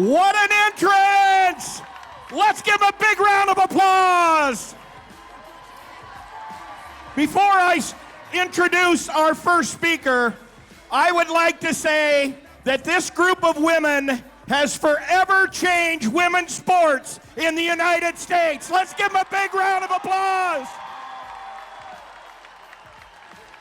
What an entrance! Let's give him a big round of applause. Before I introduce our first speaker, I would like to say that this group of women has forever changed women's sports in the United States. Let's give them a big round of applause.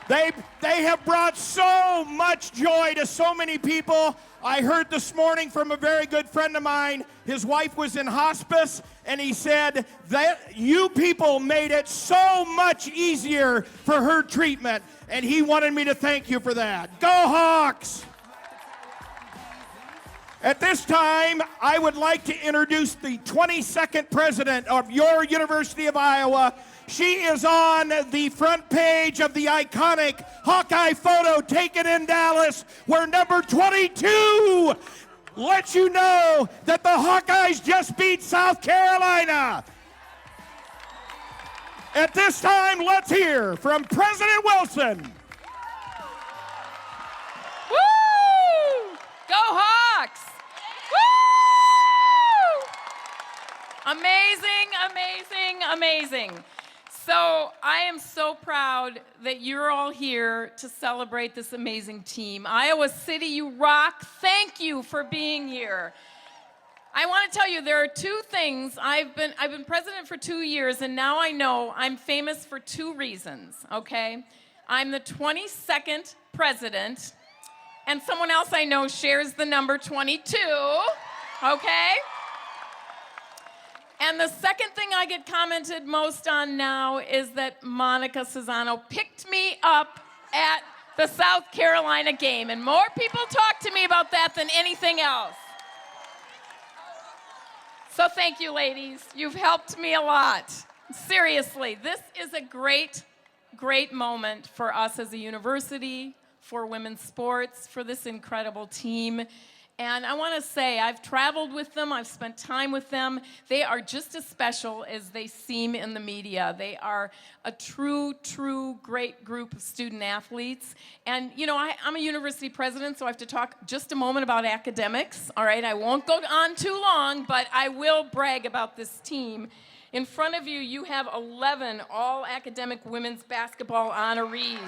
They have brought so much joy to so many people. I heard this morning from a very good friend of mine, his wife was in hospice, and he said that you people made it so much easier for her treatment, and he wanted me to thank you for that. Go Hawks! At this time, I would like to introduce the 22nd president of your University of Iowa. She is on the front page of the iconic Hawkeye photo taken in Dallas, where number 22 lets you know that the Hawkeyes just beat South Carolina. At this time, let's hear from President Wilson. Woo! Go Hawks! Woo! Amazing, amazing, amazing. So I am so proud that you're all here to celebrate this amazing team. Iowa City, you rock. Thank you for being here. I want to tell you there are two things. I've been president for 2 years, and now I know I'm famous for two reasons, okay? I'm the 22nd president, and someone else I know shares the number 22, okay? And the second thing I get commented most on now is that Monica Cesano picked me up at the South Carolina game. And more people talk to me about that than anything else. So thank you, ladies. You've helped me a lot. Seriously, this is a great, great moment for us as a university, for women's sports, for this incredible team. And I want to say, I've traveled with them, I've spent time with them. They are just as special as they seem in the media. They are a true, true great group of student athletes. And, you know, I'm a university president, so I have to talk just a moment about academics. All right, I won't go on too long, but I will brag about this team. In front of you, you have 11 all-academic women's basketball honorees.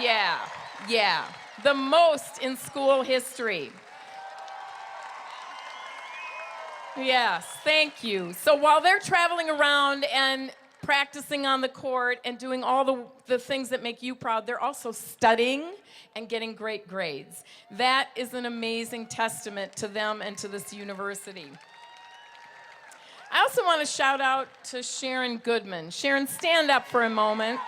Yeah. The most in school history. Yes, thank you. So while they're traveling around and practicing on the court and doing all the things that make you proud, they're also studying and getting great grades. That is an amazing testament to them and to this university. I also want to shout out to Sharon Goodman. Sharon, stand up for a moment.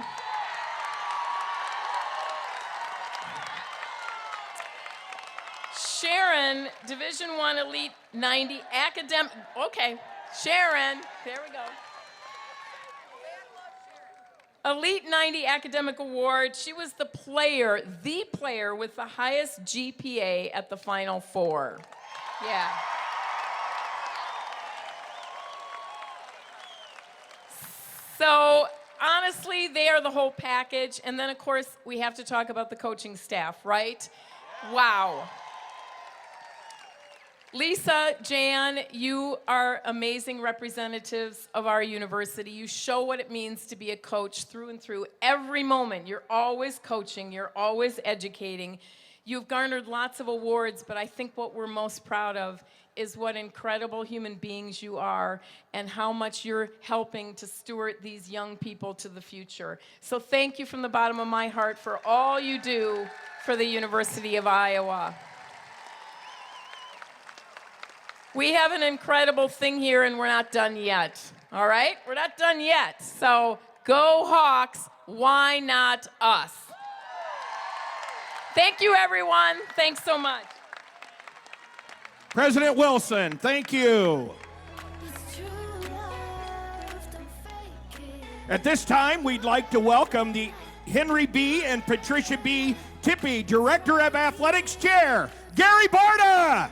Sharon, Division I Elite 90 academic, okay, Sharon, there we go. Elite 90 academic award. She was the player with the highest GPA at the Final Four. Yeah. So honestly, they are the whole package. And then of course, we have to talk about the coaching staff, right? Wow. Lisa, Jan, you are amazing representatives of our university. You show what it means to be a coach through and through. Every moment, you're always coaching, you're always educating. You've garnered lots of awards, but I think what we're most proud of is what incredible human beings you are and how much you're helping to steward these young people to the future. So thank you from the bottom of my heart for all you do for the University of Iowa. We have an incredible thing here, and we're not done yet, all right? We're not done yet. So go Hawks, why not us? Thank you, everyone. Thanks so much. President Wilson, thank you. At this time, we'd like to welcome the Henry B. and Patricia B. Tippy, Director of Athletics Chair, Gary Barta.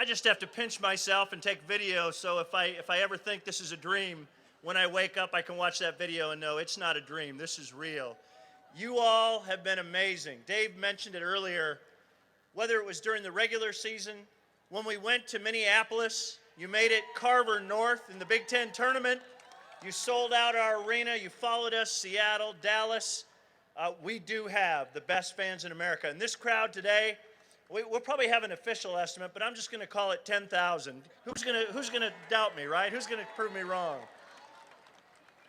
I just have to pinch myself and take video, so if I ever think this is a dream, when I wake up, I can watch that video and know it's not a dream. This is real. You all have been amazing. Dave mentioned it earlier. Whether it was during the regular season, when we went to Minneapolis, you made it Carver North in the Big Ten tournament. You sold out our arena. You followed us, Seattle, Dallas. We do have the best fans in America. And this crowd today, we'll probably have an official estimate, but I'm just going to call it 10,000. Who's gonna doubt me, right? Who's going to prove me wrong?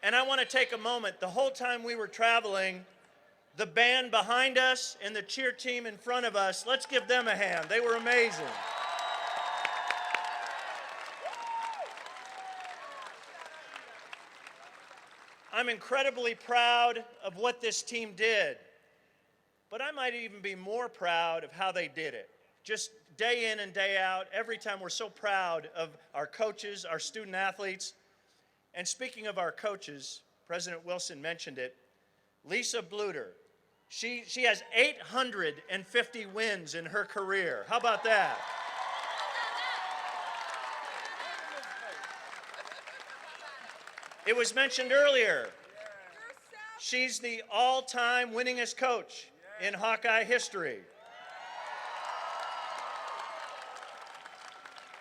And I want to take a moment. The whole time we were traveling, the band behind us and the cheer team in front of us, let's give them a hand. They were amazing. I'm incredibly proud of what this team did, but I might even be more proud of how they did it. Just day in and day out, every time we're so proud of our coaches, our student athletes. And speaking of our coaches, President Wilson mentioned it, Lisa Blooter, she has 850 wins in her career. How about that? It was mentioned earlier, she's the all-time winningest coach in Hawkeye history.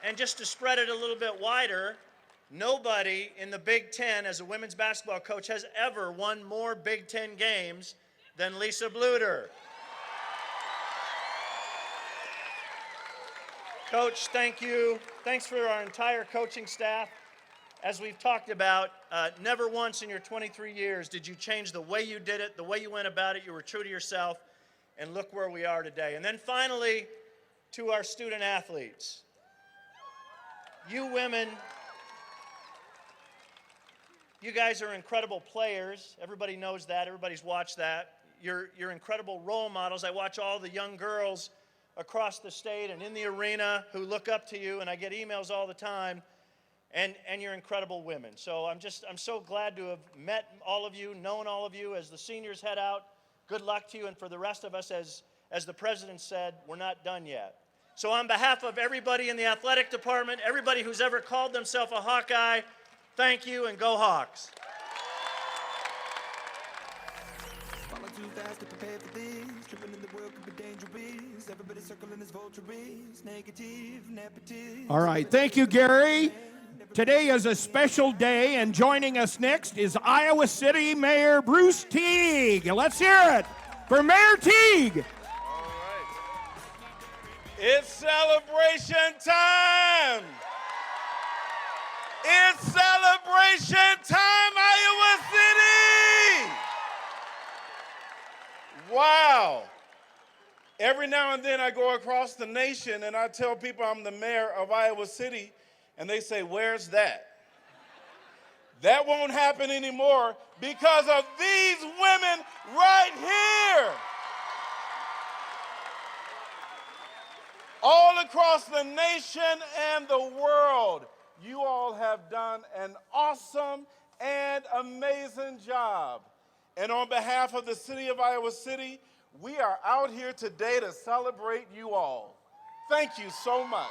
And just to spread it a little bit wider, nobody in the Big Ten as a women's basketball coach has ever won more Big Ten games than Lisa Blooter. Coach, thank you. Thanks for our entire coaching staff. As we've talked about, never once in your 23 years did you change the way you did it, the way you went about it. You were true to yourself, and look where we are today. And then finally, to our student athletes. You women, you guys are incredible players. Everybody knows that. Everybody's watched that. You're incredible role models. I watch all the young girls across the state and in the arena who look up to you, and I get emails all the time. And you're incredible women. So I'm so glad to have met all of you, known all of you. As the seniors head out, good luck to you. And for the rest of us, as the president said, we're not done yet. So on behalf of everybody in the athletic department, everybody who's ever called themselves a Hawkeye, thank you and go Hawks. Too fast to prepare for this. Tripping in the world could be dangerous. Everybody circling this vulturous. Negative, nepotism. All right, thank you, Gary. Today is a special day, and joining us next is Iowa City Mayor Bruce Teague. Let's hear it for Mayor Teague. All right. It's celebration time. It's celebration time, Iowa City. Wow. Every now and then I go across the nation and I tell people I'm the mayor of Iowa City, and they say, where's that? That won't happen anymore because of these women right here. All across the nation and the world, you all have done an awesome and amazing job. And on behalf of the city of Iowa City, we are out here today to celebrate you all. Thank you so much.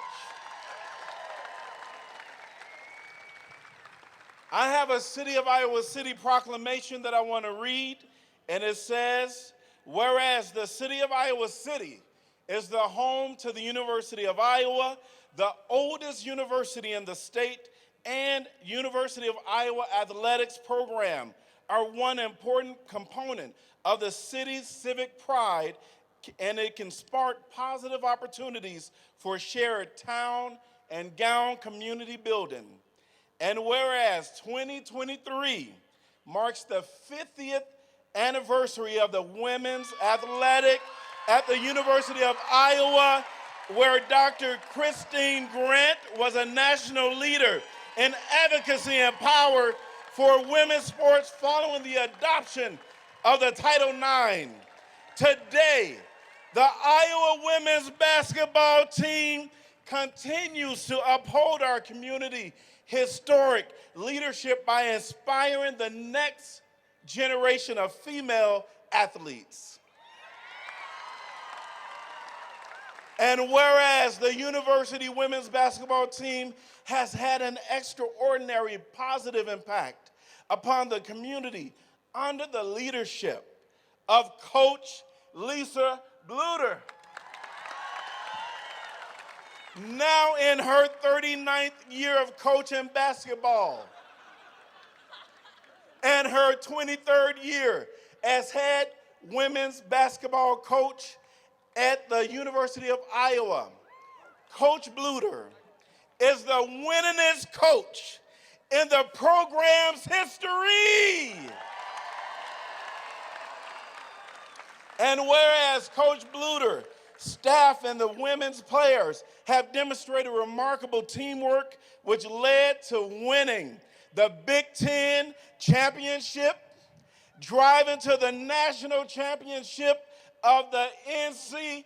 I have a City of Iowa City proclamation that I want to read, and it says, whereas the City of Iowa City is the home to the University of Iowa, the oldest university in the state, and University of Iowa athletics program are one important component of the city's civic pride, and it can spark positive opportunities for shared town and gown community building. And whereas 2023 marks the 50th anniversary of the women's athletic at the University of Iowa, where Dr. Christine Grant was a national leader in advocacy and power for women's sports following the adoption of the Title IX. Today, the Iowa women's basketball team continues to uphold our community historic leadership by inspiring the next generation of female athletes. And whereas the university women's basketball team has had an extraordinary positive impact upon the community under the leadership of Coach Lisa Blooter. Now in her 39th year of coaching basketball and her 23rd year as head women's basketball coach at the University of Iowa, Coach Blooter is the winningest coach in the program's history. And whereas Coach Blooter, staff, and the women's players have demonstrated remarkable teamwork, which led to winning the Big Ten championship, driving to the national championship of the NCAA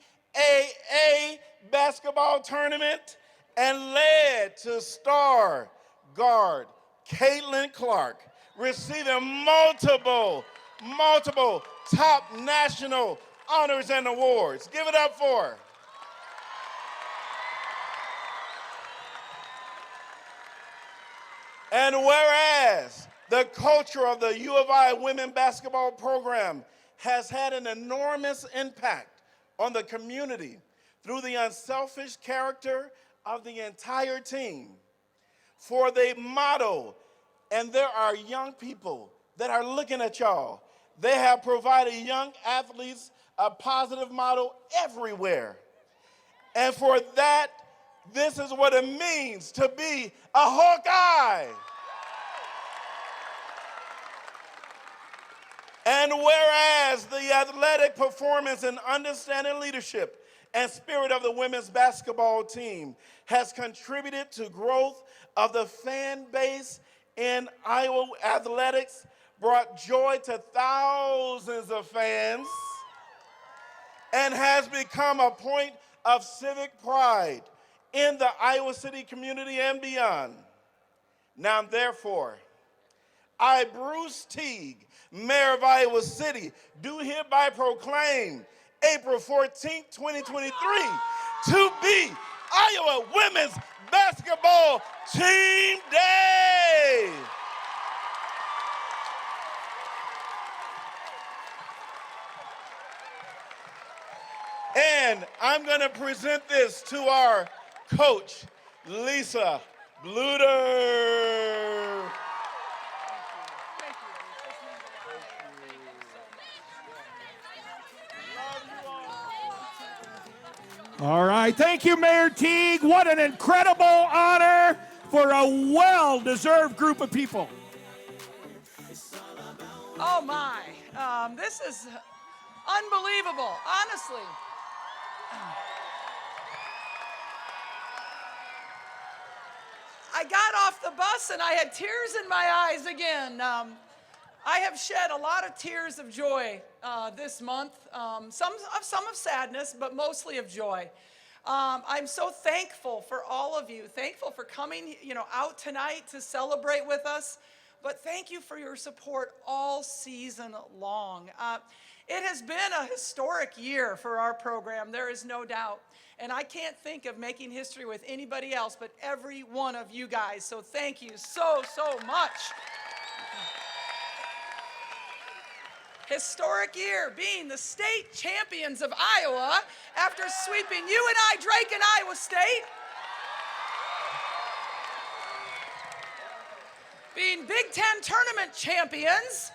basketball tournament, and led to star guard Caitlin Clark receiving multiple top national honors and awards. Give it up for her. And whereas the culture of the U of I women basketball program has had an enormous impact on the community through the unselfish character of the entire team, for they model, and there are young people that are looking at y'all. They have provided young athletes a positive model everywhere. And for that, this is what it means to be a Hawkeye. And whereas the athletic performance and understanding leadership and spirit of the women's basketball team has contributed to growth of the fan base in Iowa athletics, brought joy to thousands of fans, and has become a point of civic pride in the Iowa City community and beyond. Now, therefore, I, Bruce Teague, Mayor of Iowa City, do hereby proclaim April 14th, 2023 to be Iowa Women's Basketball Team Day. And I'm going to present this to our coach, Lisa Blooter. All right. Thank you, Mayor Teague. What an incredible honor for a well-deserved group of people. Oh, my. This is unbelievable, honestly. I got off the bus and I had tears in my eyes again. I have shed a lot of tears of joy this month, some of sadness, but mostly of joy. I'm so thankful for all of you, thankful for coming, out tonight to celebrate with us, but thank you for your support all season long. It has been a historic year for our program, there is no doubt. And I can't think of making history with anybody else but every one of you guys. So thank you so much. Historic year, being the state champions of Iowa after sweeping UNI Drake and Iowa State. Being Big Ten tournament champions.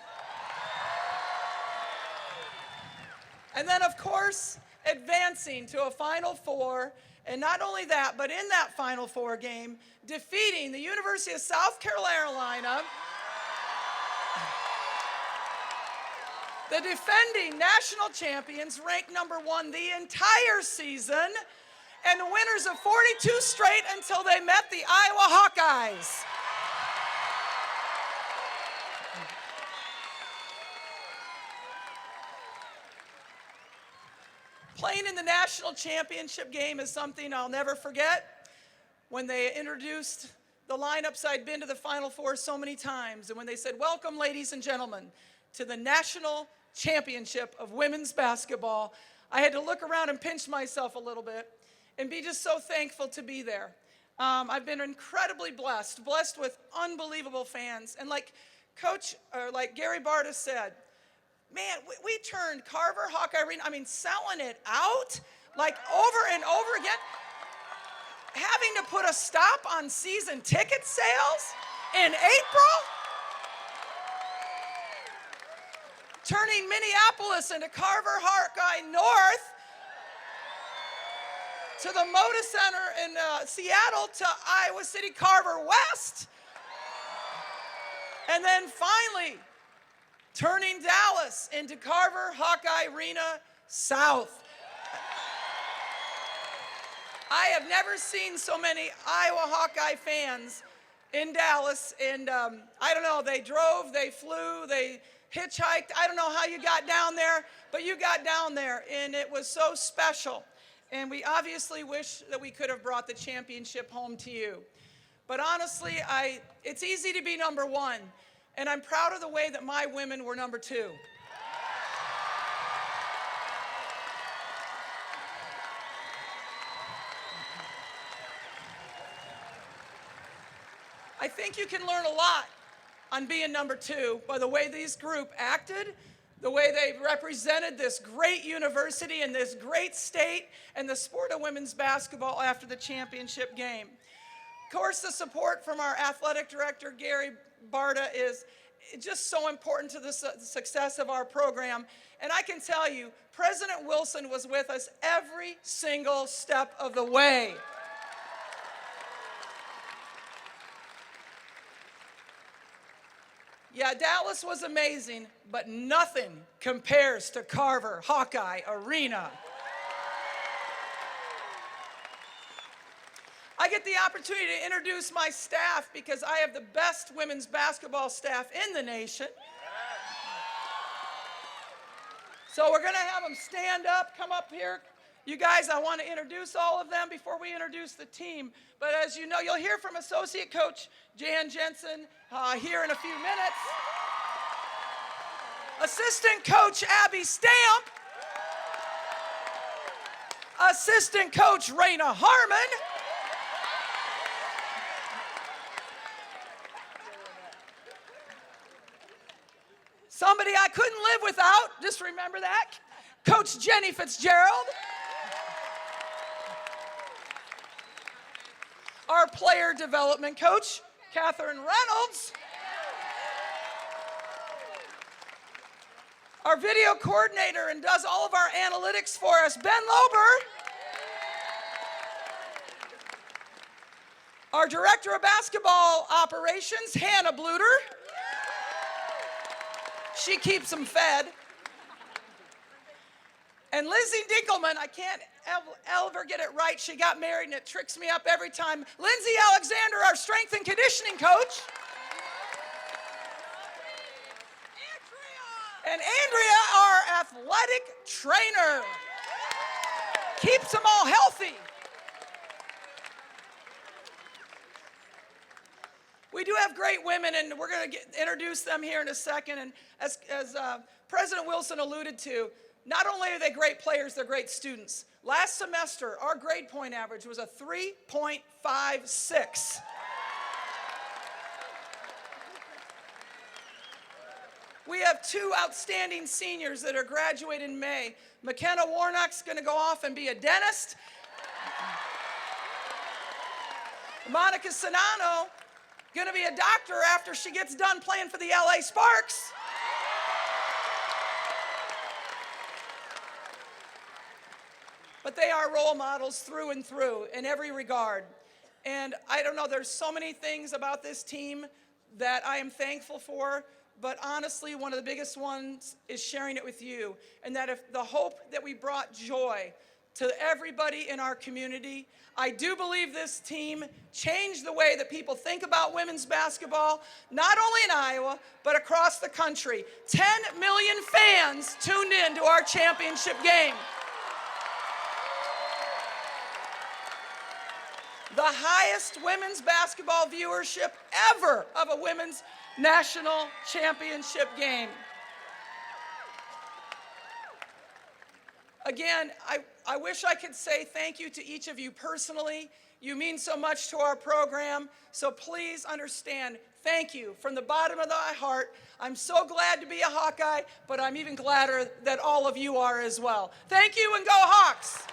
And then, of course, advancing to a Final Four, and not only that, but in that Final Four game, defeating the University of South Carolina, the defending national champions, ranked #1 the entire season, and the winners of 42 straight until they met the Iowa Hawkeyes. Playing in the national championship game is something I'll never forget. When they introduced the lineups, I'd been to the Final Four so many times, and when they said, "Welcome, ladies and gentlemen, to the national championship of women's basketball," I had to look around and pinch myself a little bit, and be just so thankful to be there. I've been incredibly blessed with unbelievable fans. And like Gary Barta said, man, we turned Carver Hawkeye Arena, selling it out like over and over again. Having to put a stop on season ticket sales in April. Turning Minneapolis into Carver Hawkeye North, to the Moda Center in Seattle, to Iowa City Carver West. And then finally, turning Dallas into Carver Hawkeye Arena South. I have never seen so many Iowa Hawkeye fans in Dallas, and I don't know, they drove, they flew, they hitchhiked. I don't know how you got down there, but you got down there, and it was so special. And we obviously wish that we could have brought the championship home to you. But honestly, it's easy to be number one, and I'm proud of the way that my women were number two. I think you can learn a lot on being number two by the way this group acted, the way they represented this great university and this great state and the sport of women's basketball after the championship game. Of course, the support from our athletic director, Gary Barta, is just so important to the success of our program. And I can tell you, President Wilson was with us every single step of the way. Yeah, Dallas was amazing, but nothing compares to Carver Hawkeye Arena. I get the opportunity to introduce my staff because I have the best women's basketball staff in the nation. So we're going to have them stand up, come up here. You guys, I want to introduce all of them before we introduce the team. But as you know, you'll hear from Associate Coach Jan Jensen here in a few minutes. Assistant Coach Abby Stamp. Assistant Coach Raina Harmon. Somebody I couldn't live without, just remember that, Coach Jenny Fitzgerald. Our player development coach, Catherine Reynolds. Our video coordinator and does all of our analytics for us, Ben Lober. Our director of basketball operations, Hannah Blooter. She keeps them fed. And Lizzie Dinkelman, I can't ever get it right. She got married and it tricks me up every time. Lindsay Alexander, our strength and conditioning coach. And Andrea, our athletic trainer. Keeps them all healthy. We do have great women, and we're going to introduce them here in a second. And as President Wilson alluded to, not only are they great players, they're great students. Last semester, our grade point average was a 3.56. We have two outstanding seniors that are graduating in May. McKenna Warnock's going to go off and be a dentist. Monica Sinano going to be a doctor after she gets done playing for the LA Sparks. But they are role models through and through in every regard. And I don't know, there's so many things about this team that I am thankful for, but honestly, one of the biggest ones is sharing it with you. And that if the hope that we brought joy to everybody in our community, I do believe this team changed the way that people think about women's basketball, not only in Iowa, but across the country. 10 million fans tuned in to our championship game. The highest women's basketball viewership ever of a women's national championship game. Again, I wish I could say thank you to each of you personally. You mean so much to our program, so please understand, thank you from the bottom of my heart. I'm so glad to be a Hawkeye, but I'm even gladder that all of you are as well. Thank you, and go Hawks!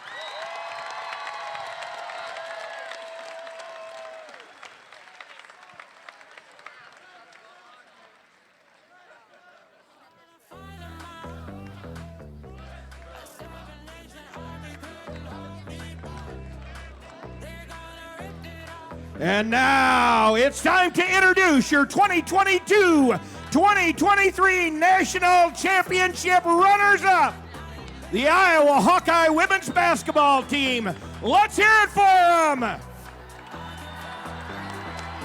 And now it's time to introduce your 2022-2023 National Championship runners-up, the Iowa Hawkeye women's basketball team. Let's hear it for them.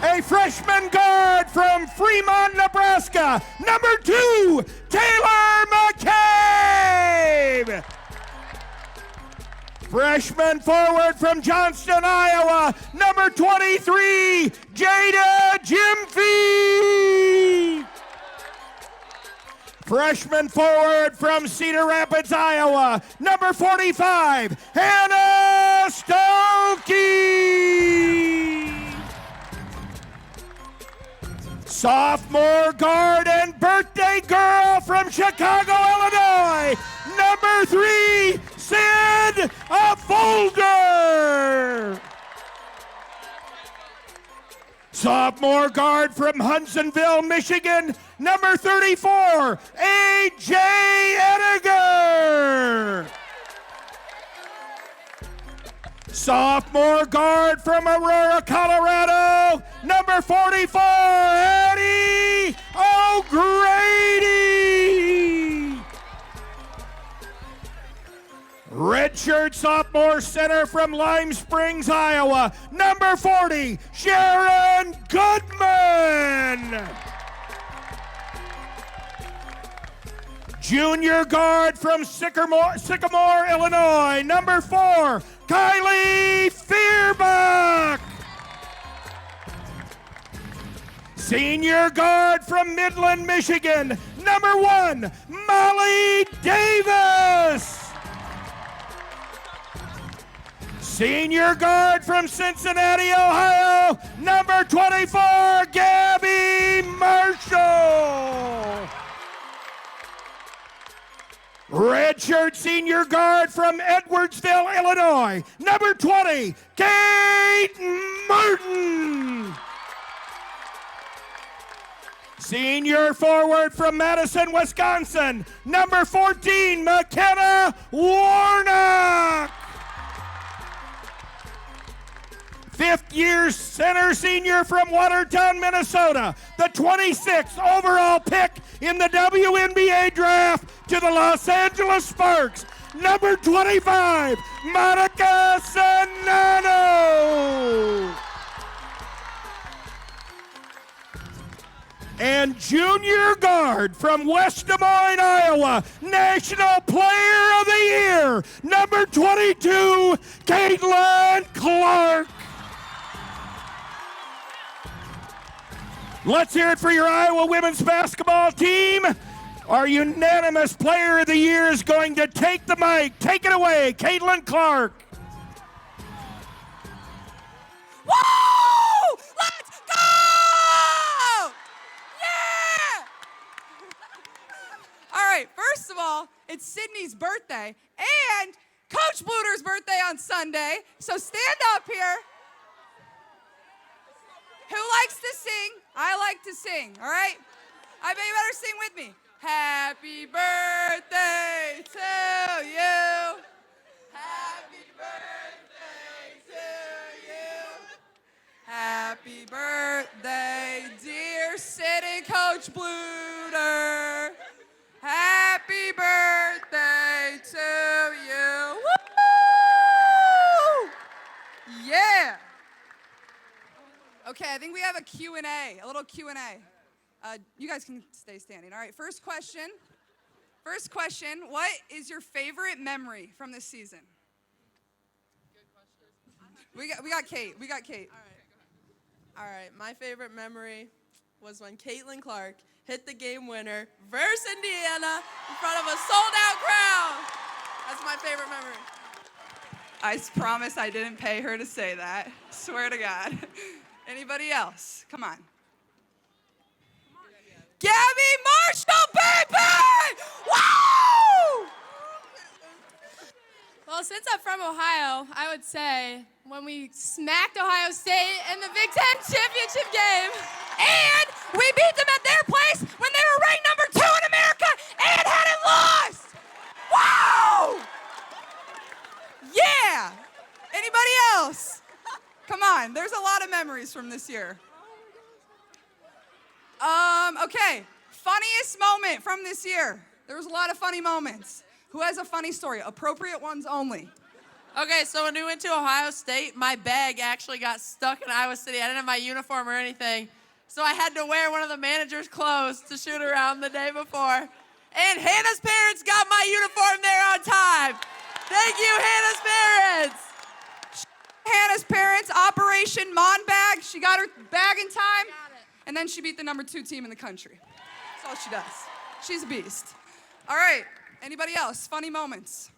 A freshman guard from Fremont, Nebraska, number 2, Taylor McCabe. Freshman forward from Johnston, Iowa, number 23, Jada Jimfy. Freshman forward from Cedar Rapids, Iowa, number 45, Hannah Stokey. Sophomore guard and birthday girl from Chicago, Illinois, number 3, Sid Folger. Sophomore guard from Hudsonville, Michigan, number 34, A.J. Ediger. Sophomore guard from Aurora, Colorado, number 44, Eddie O'Grady. Redshirt sophomore center from Lime Springs, Iowa, number 40, Sharon Goodman. Junior guard from Sycamore, Illinois, number 4, Kylie Fearbach. Senior guard from Midland, Michigan, number 1, Molly Davis. Senior guard from Cincinnati, Ohio, number 24, Gabby Marshall. Redshirt senior guard from Edwardsville, Illinois, number 20, Kate Martin. Senior forward from Madison, Wisconsin, number 14, McKenna Warnock. Fifth-year center senior from Watertown, Minnesota, the 26th overall pick in the WNBA draft to the Los Angeles Sparks, number 25, Monica Sanano. And junior guard from West Des Moines, Iowa, National Player of the Year, number 22, Caitlin Clark. Let's hear it for your Iowa women's basketball team. Our unanimous player of the year is going to take the mic. Take it away, Caitlin Clark. Woo! Let's go! Yeah! All right, first of all, it's Sydney's birthday and Coach Blooter's birthday on Sunday, so stand up here. Who likes to sing? I like to sing, all right? I bet you better sing with me. Happy birthday to you. Happy birthday to you. Happy birthday, dear sitting Coach Blooter. Happy birthday to you. Woo! Yeah. Okay, I think we have a Q&A, a little Q&A. You guys can stay standing. All right, first question. What is your favorite memory from this season? Good question. We got Kate. All right. All right, my favorite memory was when Caitlin Clark hit the game winner versus Indiana in front of a sold-out crowd. That's my favorite memory. I promise I didn't pay her to say that. Swear to God. Anybody else? Come on. Gabby Marshall, baby! Woo! Well, since I'm from Ohio, I would say when we smacked Ohio State in the Big Ten championship game, and we beat them at their place when they were ranked number 2 in America and hadn't lost. Wow! Yeah! Anybody else? Come on, there's a lot of memories from this year. Okay, funniest moment from this year. There was a lot of funny moments. Who has a funny story? Appropriate ones only. Okay, so when we went to Ohio State, my bag actually got stuck in Iowa City. I didn't have my uniform or anything. So I had to wear one of the manager's clothes to shoot around the day before. And Hannah's parents got my uniform there on time. Thank you, Hannah's parents. Hannah's parents, Operation Mon Bag. She got her bag in time. And then she beat the number 2 team in the country. That's all she does. She's a beast. All right, anybody else? Funny moments.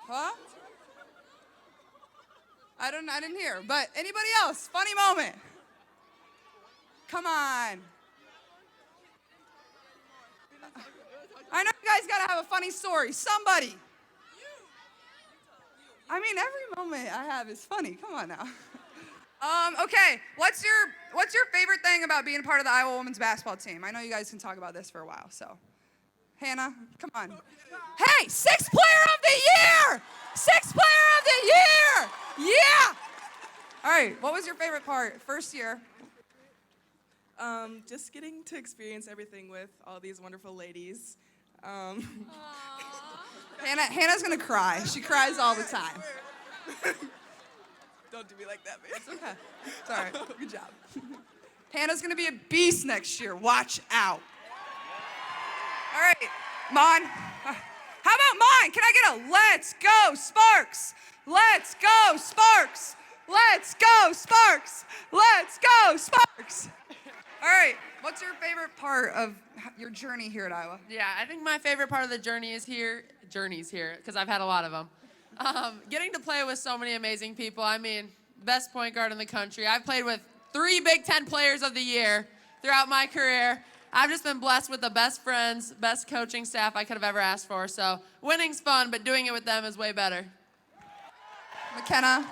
Huh? I didn't hear, but anybody else? Funny moment. Come on. I know you guys gotta have a funny story. Somebody. I mean, every moment I have is funny. Come on now. Okay, what's your favorite thing about being a part of the Iowa women's basketball team? I know you guys can talk about this for a while, so. Hannah, come on. Hey, 6th player of the year! 6th player of the year! Yeah! All right, what was your favorite part? First year. Just getting to experience everything with all these wonderful ladies. Hannah's gonna cry. She cries all the time. Don't do me like that, man. It's okay. It's all right. Good job. Hannah's gonna be a beast next year. Watch out. All right, Mon. How about Mon? Can I get a let's go Sparks? Let's go Sparks. Let's go Sparks. Let's go Sparks. All right, what's your favorite part of your journey here at Iowa? Yeah, I think my favorite part of the journeys here, because I've had a lot of them. Getting to play with so many amazing people. I mean, best point guard in the country. I've played with 3 Big Ten players of the year throughout my career. I've just been blessed with the best friends, best coaching staff I could have ever asked for. So winning's fun, but doing it with them is way better. McKenna's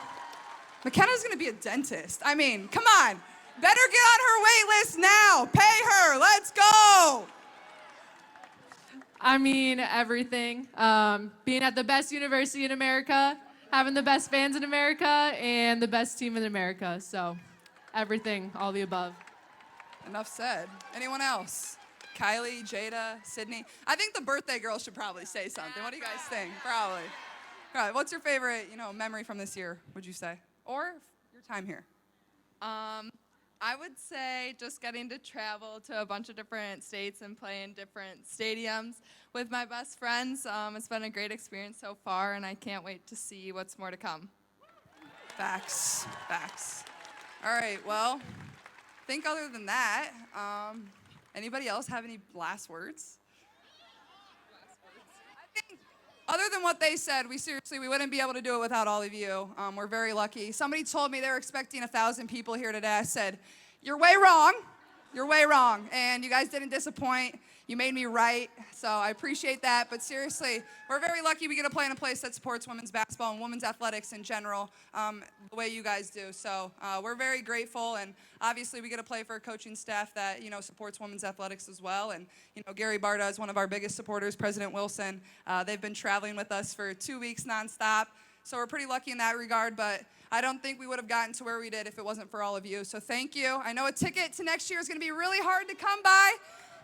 gonna be a dentist. I mean, come on. Better get on her wait list now. Pay her. Let's go. I mean, everything. Being at the best university in America, having the best fans in America, and the best team in America. So, everything, all the above. Enough said. Anyone else? Kylie, Jada, Sydney? I think the birthday girl should probably say something. What do you guys think? Probably. All right, what's your favorite, memory from this year, would you say? Or your time here? I would say just getting to travel to a bunch of different states and play in different stadiums with my best friends. It's been a great experience so far, and I can't wait to see what's more to come. Facts. All right, well, I think other than that, anybody else have any last words? I think other than what they said, we wouldn't be able to do it without all of you. We're very lucky. Somebody told me they were expecting 1,000 people here today. I said, you're way wrong. You're way wrong. And you guys didn't disappoint. You made me right. So I appreciate that. But seriously, we're very lucky we get to play in a place that supports women's basketball and women's athletics in general, the way you guys do. So we're very grateful. And obviously we get to play for a coaching staff that, supports women's athletics as well. And, Gary Barta is one of our biggest supporters, President Wilson. They've been traveling with us for 2 weeks nonstop. So we're pretty lucky in that regard, but I don't think we would have gotten to where we did if it wasn't for all of you. So thank you. I know a ticket to next year is going to be really hard to come by,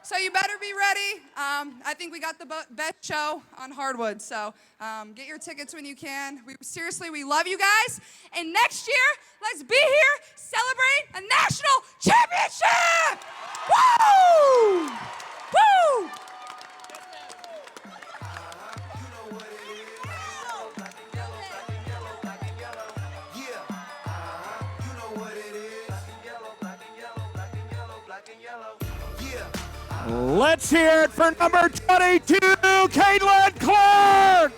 so you better be ready. I think we got the best show on hardwood, so get your tickets when you can. We love you guys, and next year, let's be here, celebrate a national championship! Woo! Woo! Let's hear it for number 22, Caitlin Clark.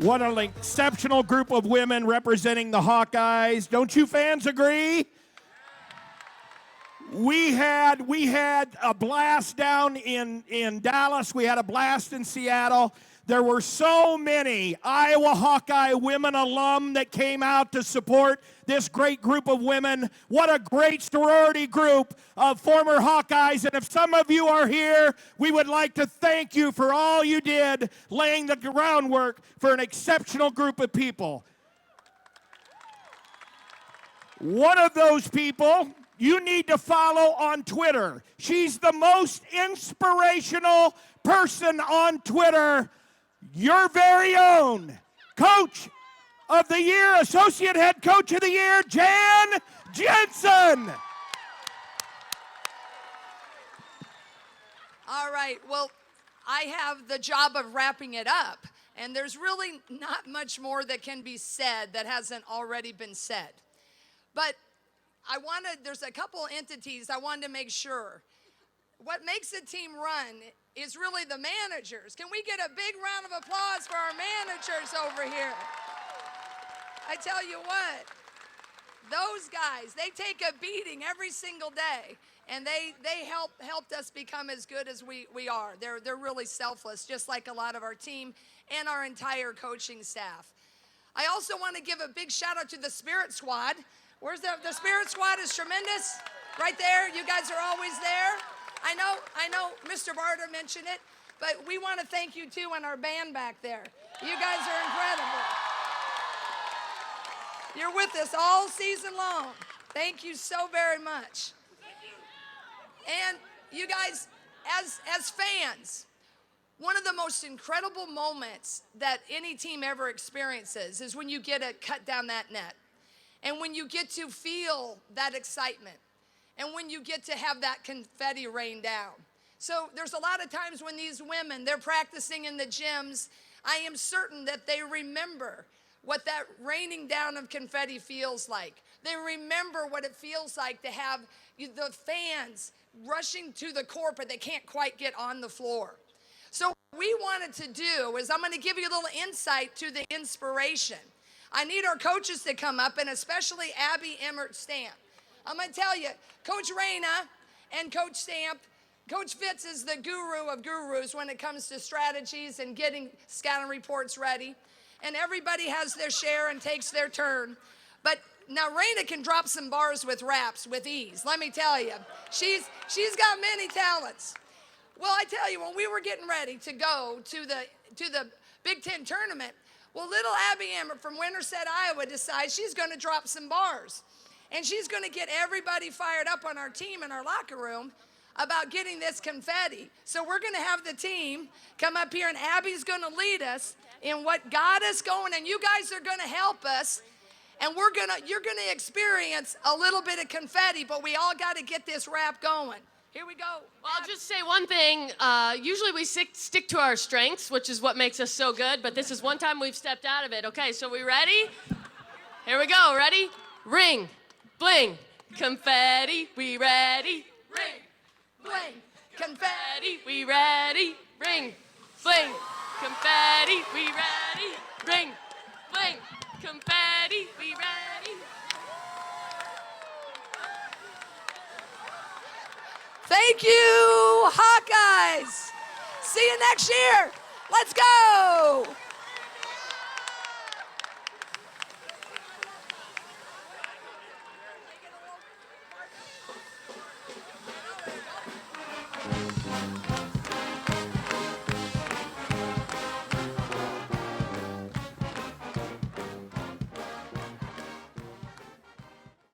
What an exceptional group of women representing the Hawkeyes. Don't you fans agree? We had a blast down in Dallas. We had a blast in Seattle. There were so many Iowa Hawkeye women alum that came out to support this great group of women. What a great sorority group of former Hawkeyes. And if some of you are here, we would like to thank you for all you did, laying the groundwork for an exceptional group of people. One of those people you need to follow on Twitter. She's the most inspirational person on Twitter. Your very own Coach of the Year, Associate Head Coach of the Year, Jan Jensen. All right, well, I have the job of wrapping it up, and there's really not much more that can be said that hasn't already been said. But there's a couple entities I wanted to make sure. What makes a team run is really the managers. Can we get a big round of applause for our managers over here? I tell you what, those guys, they take a beating every single day, and they helped us become as good as we are. They're really selfless, just like a lot of our team and our entire coaching staff. I also want to give a big shout out to the Spirit Squad. Where's the Spirit Squad is tremendous. Right there, you guys are always there. I know Mr. Barter mentioned it, but we want to thank you too and our band back there. You guys are incredible. You're with us all season long. Thank you so very much. And you guys, as fans, one of the most incredible moments that any team ever experiences is when you get to cut down that net. And when you get to feel that excitement, and when you get to have that confetti rain down. So there's a lot of times when these women, they're practicing in the gyms, I am certain that they remember what that raining down of confetti feels like. They remember what it feels like to have the fans rushing to the court, but they can't quite get on the floor. So what we wanted to do is I'm going to give you a little insight to the inspiration. I need our coaches to come up, and especially Abby Emmert Stamp. I'm going to tell you, Coach Reyna and Coach Stamp, Coach Fitz is the guru of gurus when it comes to strategies and getting scouting reports ready. And everybody has their share and takes their turn. But now Reyna can drop some bars with raps with ease. Let me tell you, she's got many talents. Well, I tell you, when we were getting ready to go to the Big Ten tournament, well, little Abby Emmert from Winterset, Iowa, decides she's going to drop some bars. And she's going to get everybody fired up on our team in our locker room about getting this confetti. So we're going to have the team come up here, and Abby's going to lead us in what got us going, and you guys are going to help us. And you're going to experience a little bit of confetti, but we all got to get this rap going. Here we go. Well, I'll just say one thing. Usually we stick to our strengths, which is what makes us so good, but this is one time we've stepped out of it. Okay, so we ready? Here we go. Ready? Ring, bling, confetti, we ready? Ring, bling, confetti, we ready? Ring, bling, confetti, we ready? Ring, bling, confetti, we ready? Thank you, Hawkeyes. See you next year. Let's go.